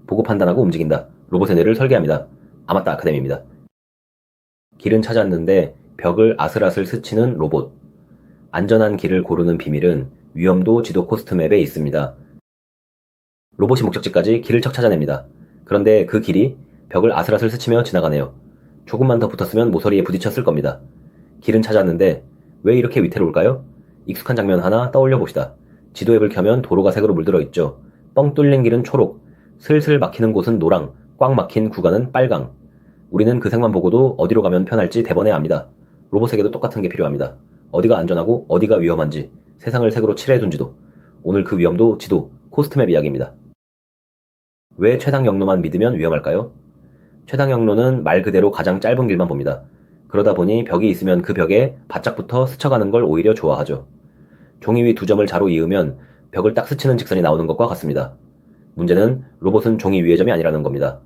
보고 판단하고 움직인다. 로봇의 뇌를 설계합니다. 아마따 아카데미입니다. 길은 찾았는데 벽을 아슬아슬 스치는 로봇. 안전한 길을 고르는 비밀은 위험도 지도 코스트 맵에 있습니다. 로봇이 목적지까지 길을 척 찾아냅니다. 그런데 그 길이 벽을 아슬아슬 스치며 지나가네요. 조금만 더 붙었으면 모서리에 부딪혔을 겁니다. 길은 찾았는데 왜 이렇게 위태로울까요? 익숙한 장면 하나 떠올려 봅시다. 지도 앱을 켜면 도로가 색으로 물들어 있죠. 뻥 뚫린 길은 초록, 슬슬 막히는 곳은 노랑, 꽉 막힌 구간은 빨강. 우리는 그 색만 보고도 어디로 가면 편할지 대번에 압니다. 로봇에게도 똑같은 게 필요합니다. 어디가 안전하고 어디가 위험한지, 세상을 색으로 칠해둔 지도. 오늘 그 위험도 지도, 코스트맵 이야기입니다. 왜 최당 경로만 믿으면 위험할까요? 최당 경로는 말 그대로 가장 짧은 길만 봅니다. 그러다 보니 벽이 있으면 그 벽에 바짝붙어 스쳐가는 걸 오히려 좋아하죠. 종이 위 두 점을 자로 이으면 벽을 딱 스치는 직선이 나오는 것과 같습니다. 문제는 로봇은 종이 위의 점이 아니라는 겁니다.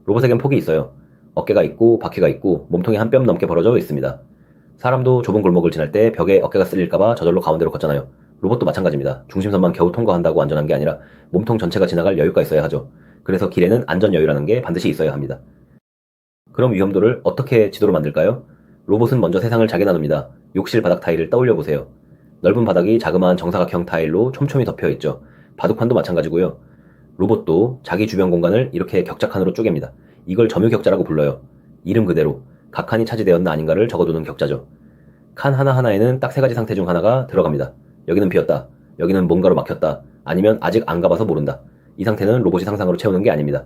로봇에겐 폭이 있어요. 어깨가 있고 바퀴가 있고 몸통이 한 뼘 넘게 벌어져 있습니다. 사람도 좁은 골목을 지날 때 벽에 어깨가 쓸릴까봐 저절로 가운데로 걷잖아요. 로봇도 마찬가지입니다. 중심선만 겨우 통과한다고 안전한 게 아니라 몸통 전체가 지나갈 여유가 있어야 하죠. 그래서 길에는 안전 여유라는 게 반드시 있어야 합니다. 그럼 위험도를 어떻게 지도로 만들까요? 로봇은 먼저 세상을 작게 나눕니다. 욕실 바닥 타일을 떠올려 보세요. 넓은 바닥이 자그마한 정사각형 타일로 촘촘히 덮여 있죠. 바둑판도 마찬가지고요. 로봇도 자기 주변 공간을 이렇게 격자칸으로 쪼갭니다. 이걸 점유격자라고 불러요. 이름 그대로 각 칸이 차지되었나 아닌가를 적어두는 격자죠. 칸 하나하나에는 딱 세 가지 상태 중 하나가 들어갑니다. 여기는 비었다. 여기는 뭔가로 막혔다. 아니면 아직 안 가봐서 모른다. 이 상태는 로봇이 상상으로 채우는 게 아닙니다.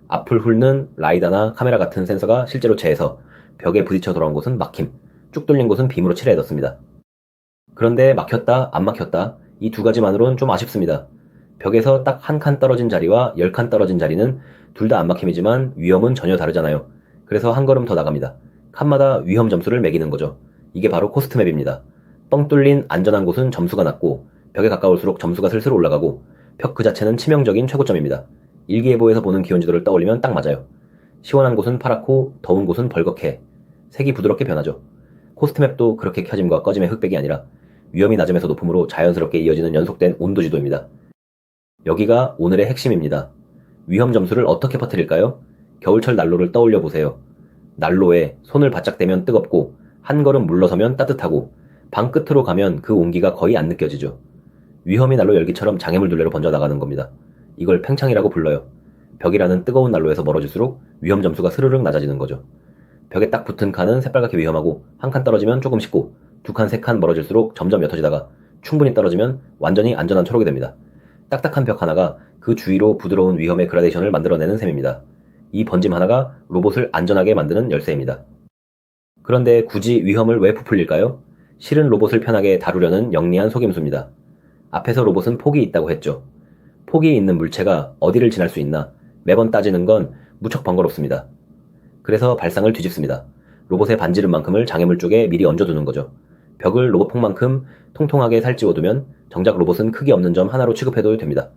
앞을 훑는 라이다나 카메라 같은 센서가 실제로 재해서 벽에 부딪혀 돌아온 곳은 막힘, 쭉 뚫린 곳은 빔으로 칠해뒀습니다. 그런데 막혔다, 안 막혔다, 이 두 가지만으론 좀 아쉽습니다. 벽에서 딱 한 칸 떨어진 자리와 10칸 떨어진 자리는 둘 다 안 막힘이지만 위험은 전혀 다르잖아요. 그래서 한 걸음 더 나갑니다. 칸마다 위험 점수를 매기는 거죠. 이게 바로 코스트맵입니다. 뻥 뚫린 안전한 곳은 점수가 낮고 벽에 가까울수록 점수가 슬슬 올라가고 벽 그 자체는 치명적인 최고점입니다. 일기예보에서 보는 기온지도를 떠올리면 딱 맞아요. 시원한 곳은 파랗고 더운 곳은 벌겋게 색이 부드럽게 변하죠. 코스트맵도 그렇게 켜짐과 꺼짐의 흑백이 아니라 위험이 낮음에서 높음으로 자연스럽게 이어지는 연속된 온도지도입니다. 여기가 오늘의 핵심입니다. 위험 점수를 어떻게 퍼뜨릴까요? 겨울철 난로를 떠올려 보세요. 난로에 손을 바짝 대면 뜨겁고 한 걸음 물러서면 따뜻하고 방 끝으로 가면 그 온기가 거의 안 느껴지죠. 위험이 난로 열기처럼 장애물 둘레로 번져나가는 겁니다. 이걸 팽창이라고 불러요. 벽이라는 뜨거운 난로에서 멀어질수록 위험 점수가 스르륵 낮아지는 거죠. 벽에 딱 붙은 칸은 새빨갛게 위험하고 한 칸 떨어지면 조금 식고 두 칸, 세 칸 멀어질수록 점점 옅어지다가 충분히 떨어지면 완전히 안전한 초록이 됩니다. 딱딱한 벽 하나가 그 주위로 부드러운 위험의 그라데이션을 만들어내는 셈입니다. 이 번짐 하나가 로봇을 안전하게 만드는 열쇠입니다. 그런데 굳이 위험을 왜 부풀릴까요? 실은 로봇을 편하게 다루려는 영리한 속임수입니다. 앞에서 로봇은 폭이 있다고 했죠. 폭이 있는 물체가 어디를 지날 수 있나 매번 따지는 건 무척 번거롭습니다. 그래서 발상을 뒤집습니다. 로봇의 반지름만큼을 장애물 쪽에 미리 얹어두는 거죠. 벽을 로봇폭만큼 통통하게 살찌워두면 정작 로봇은 크기 없는 점 하나로 취급해도 됩니다.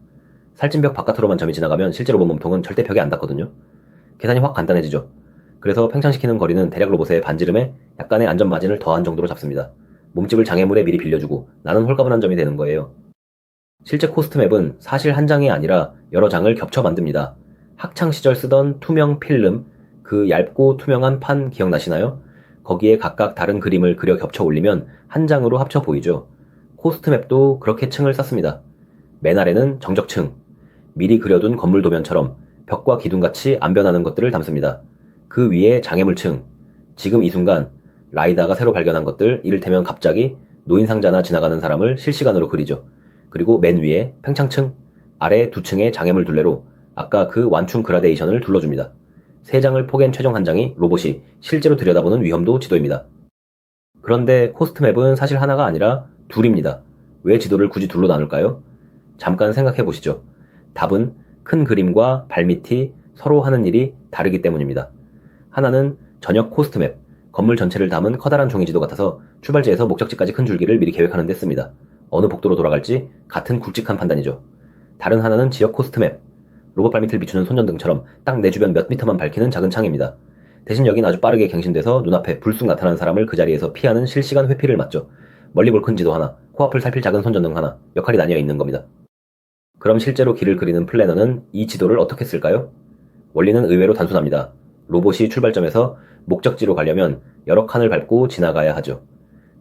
살찐 벽 바깥으로만 점이 지나가면 실제 로봇 몸통은 절대 벽에 안 닿거든요. 계산이 확 간단해지죠. 그래서 팽창시키는 거리는 대략 로봇의 반지름에 약간의 안전 마진을 더한 정도로 잡습니다. 몸집을 장애물에 미리 빌려주고 나는 홀가분한 점이 되는 거예요. 실제 코스트맵은 사실 한 장이 아니라 여러 장을 겹쳐 만듭니다. 학창시절 쓰던 투명 필름, 그 얇고 투명한 판 기억나시나요? 거기에 각각 다른 그림을 그려 겹쳐 올리면 한 장으로 합쳐 보이죠. 코스트맵도 그렇게 층을 쌓습니다. 맨 아래는 정적층, 미리 그려둔 건물 도면처럼 벽과 기둥같이 안 변하는 것들을 담습니다. 그 위에 장애물층, 지금 이 순간 라이다가 새로 발견한 것들, 이를테면 갑자기 노인상자나 지나가는 사람을 실시간으로 그리죠. 그리고 맨 위에 팽창층, 아래 두 층의 장애물 둘레로 아까 그 완충 그라데이션을 둘러줍니다. 세 장을 포갠 최종 한 장이 로봇이 실제로 들여다보는 위험도 지도입니다. 그런데 코스트맵은 사실 하나가 아니라 둘입니다. 왜 지도를 굳이 둘로 나눌까요? 잠깐 생각해 보시죠. 답은 큰 그림과 발밑이 서로 하는 일이 다르기 때문입니다. 하나는 전역 코스트맵, 건물 전체를 담은 커다란 종이지도 같아서 출발지에서 목적지까지 큰 줄기를 미리 계획하는 데 씁니다. 어느 복도로 돌아갈지 같은 굵직한 판단이죠. 다른 하나는 지역 코스트맵, 로봇 발밑을 비추는 손전등처럼 딱 내 주변 몇 미터만 밝히는 작은 창입니다. 대신 여긴 아주 빠르게 갱신돼서 눈앞에 불쑥 나타나는 사람을 그 자리에서 피하는 실시간 회피를 맞죠. 멀리 볼 큰 지도 하나, 코앞을 살필 작은 손전등 하나, 역할이 나뉘어 있는 겁니다. 그럼 실제로 길을 그리는 플래너는 이 지도를 어떻게 쓸까요? 원리는 의외로 단순합니다. 로봇이 출발점에서 목적지로 가려면 여러 칸을 밟고 지나가야 하죠.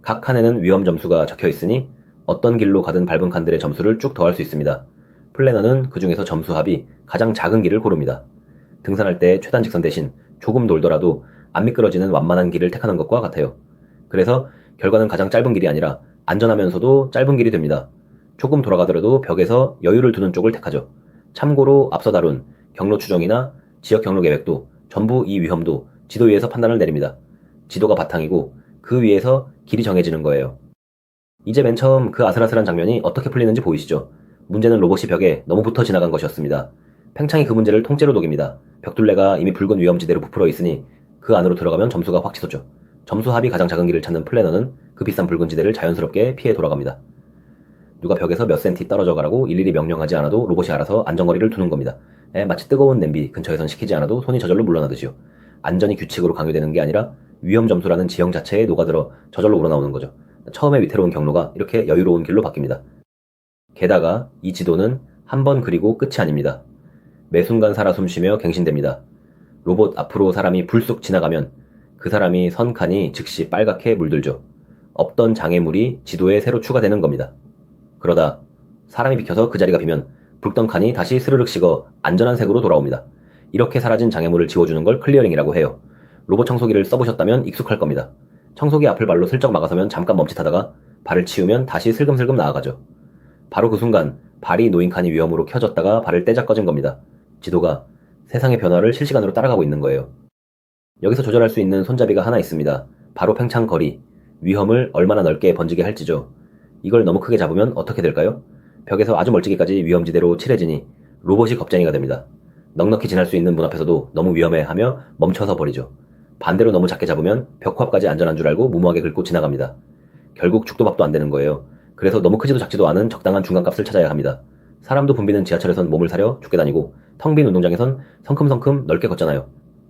각 칸에는 위험 점수가 적혀 있으니 어떤 길로 가든 밟은 칸들의 점수를 쭉 더할 수 있습니다. 플래너는 그 중에서 점수 합이 가장 작은 길을 고릅니다. 등산할 때 최단 직선 대신 조금 돌더라도 안 미끄러지는 완만한 길을 택하는 것과 같아요. 그래서 결과는 가장 짧은 길이 아니라 안전하면서도 짧은 길이 됩니다. 조금 돌아가더라도 벽에서 여유를 두는 쪽을 택하죠. 참고로 앞서 다룬 경로 추정이나 지역 경로 계획도 전부 이 위험도 지도 위에서 판단을 내립니다. 지도가 바탕이고 그 위에서 길이 정해지는 거예요. 이제 맨 처음 그 아슬아슬한 장면이 어떻게 풀리는지 보이시죠? 문제는 로봇이 벽에 너무 붙어 지나간 것이었습니다. 팽창이 그 문제를 통째로 녹입니다. 벽둘레가 이미 붉은 위험지대로 부풀어 있으니 그 안으로 들어가면 점수가 확 치솟죠. 점수 합이 가장 작은 길을 찾는 플래너는 그 비싼 붉은 지대를 자연스럽게 피해 돌아갑니다. 누가 벽에서 몇 센티 떨어져 가라고 일일이 명령하지 않아도 로봇이 알아서 안전거리를 두는 겁니다. 마치 뜨거운 냄비 근처에선 시키지 않아도 손이 저절로 물러나듯이요. 안전이 규칙으로 강요되는 게 아니라 위험 점수라는 지형 자체에 녹아들어 저절로 우러나오는 거죠. 처음에 위태로운 경로가 이렇게 여유로운 길로 바뀝니다. 게다가 이 지도는 한 번 그리고 끝이 아닙니다. 매 순간 살아 숨쉬며 갱신됩니다. 로봇 앞으로 사람이 불쑥 지나가면 그 사람이 선 칸이 즉시 빨갛게 물들죠. 없던 장애물이 지도에 새로 추가되는 겁니다. 그러다 사람이 비켜서 그 자리가 비면 붉던 칸이 다시 스르륵 식어 안전한 색으로 돌아옵니다. 이렇게 사라진 장애물을 지워주는 걸 클리어링이라고 해요. 로봇 청소기를 써보셨다면 익숙할 겁니다. 청소기 앞을 발로 슬쩍 막아서면 잠깐 멈칫하다가 발을 치우면 다시 슬금슬금 나아가죠. 바로 그 순간 발이 놓인 칸이 위험으로 켜졌다가 발을 떼자 꺼진 겁니다. 지도가 세상의 변화를 실시간으로 따라가고 있는 거예요. 여기서 조절할 수 있는 손잡이가 하나 있습니다. 바로 팽창 거리, 위험을 얼마나 넓게 번지게 할지죠. 이걸 너무 크게 잡으면 어떻게 될까요? 벽에서 아주 멀찍이까지 위험지대로 칠해지니 로봇이 겁쟁이가 됩니다. 넉넉히 지날 수 있는 문 앞에서도 너무 위험해하며 멈춰서 버리죠. 반대로 너무 작게 잡으면 벽 코앞까지 안전한 줄 알고 무모하게 긁고 지나갑니다. 결국 죽도 밥도 안 되는 거예요. 그래서 너무 크지도 작지도 않은 적당한 중간값을 찾아야 합니다. 사람도 붐비는 지하철에선 몸을 사려 죽게 다니고 텅 빈 운동장에선 성큼성큼 넓게 걷잖아요.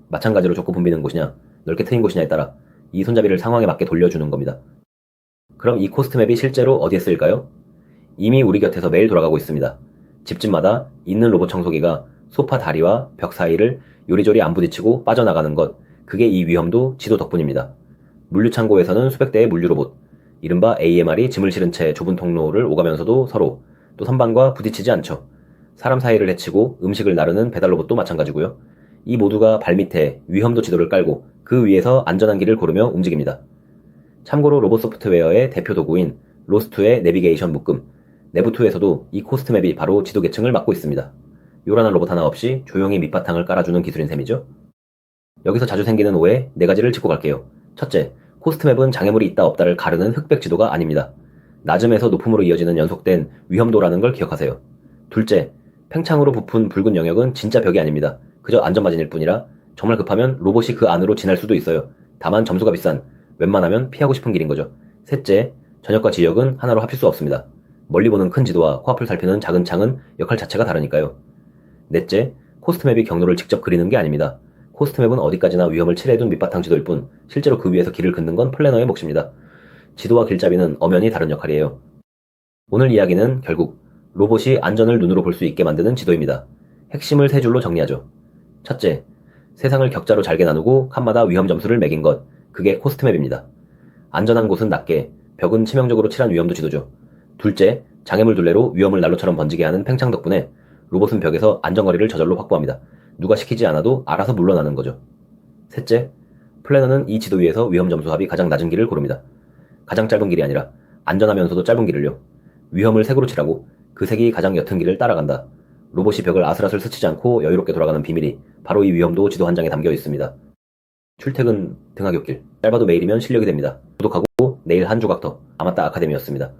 마찬가지로 좁고 붐비는 곳이냐 넓게 트인 곳이냐에 따라 이 손잡이를 상황에 맞게 돌려주는 겁니다. 그럼 이 코스트맵이 실제로 어디에 쓰일까요? 이미 우리 곁에서 매일 돌아가고 있습니다. 집집마다 있는 로봇 청소기가 소파 다리와 벽 사이를 요리조리 안 부딪히고 빠져나가는 것, 그게 이 위험도 지도 덕분입니다. 물류창고에서는 수백 대의 물류로봇, 이른바 AMR이 짐을 실은 채 좁은 통로를 오가면서도 서로 또 선반과 부딪히지 않죠. 사람 사이를 헤치고 음식을 나르는 배달로봇도 마찬가지고요. 이 모두가 발밑에 위험도 지도를 깔고 그 위에서 안전한 길을 고르며 움직입니다. 참고로 로봇 소프트웨어의 대표 도구인 로스투의 내비게이션 묶음, 내부투에서도 이 코스트맵이 바로 지도 계층을 맡고 있습니다. 요란한 로봇 하나 없이 조용히 밑바탕을 깔아주는 기술인 셈이죠. 여기서 자주 생기는 오해 4가지를 짚고 갈게요. 첫째, 코스트맵은 장애물이 있다 없다를 가르는 흑백 지도가 아닙니다. 낮음에서 높음으로 이어지는 연속된 위험도라는 걸 기억하세요. 둘째, 팽창으로 부푼 붉은 영역은 진짜 벽이 아닙니다. 그저 안전마진일 뿐이라 정말 급하면 로봇이 그 안으로 지날 수도 있어요. 다만 점수가 비싼, 웬만하면 피하고 싶은 길인 거죠. 셋째, 전역과 지역은 하나로 합칠 수 없습니다. 멀리 보는 큰 지도와 코앞을 살피는 작은 창은 역할 자체가 다르니까요. 넷째, 코스트맵이 경로를 직접 그리는 게 아닙니다. 코스트맵은 어디까지나 위험을 칠해둔 밑바탕 지도일 뿐 실제로 그 위에서 길을 긋는 건 플래너의 몫입니다. 지도와 길잡이는 엄연히 다른 역할이에요. 오늘 이야기는 결국 로봇이 안전을 눈으로 볼 수 있게 만드는 지도입니다. 핵심을 3줄로 정리하죠. 첫째, 세상을 격자로 잘게 나누고 칸마다 위험 점수를 매긴 것, 그게 코스트맵입니다. 안전한 곳은 낮게, 벽은 치명적으로 칠한 위험도 지도죠. 둘째, 장애물 둘레로 위험을 난로처럼 번지게 하는 팽창 덕분에 로봇은 벽에서 안전거리를 저절로 확보합니다. 누가 시키지 않아도 알아서 물러나는 거죠. 셋째, 플래너는 이 지도 위에서 위험 점수 합이 가장 낮은 길을 고릅니다. 가장 짧은 길이 아니라 안전하면서도 짧은 길을요. 위험을 색으로 칠하고 그 색이 가장 옅은 길을 따라간다. 로봇이 벽을 아슬아슬 스치지 않고 여유롭게 돌아가는 비밀이 바로 이 위험도 지도 한 장에 담겨 있습니다. 출퇴근 등하굣길, 짧아도 매일이면 실력이 됩니다. 구독하고 내일 한 조각 더 아마따 아카데미였습니다.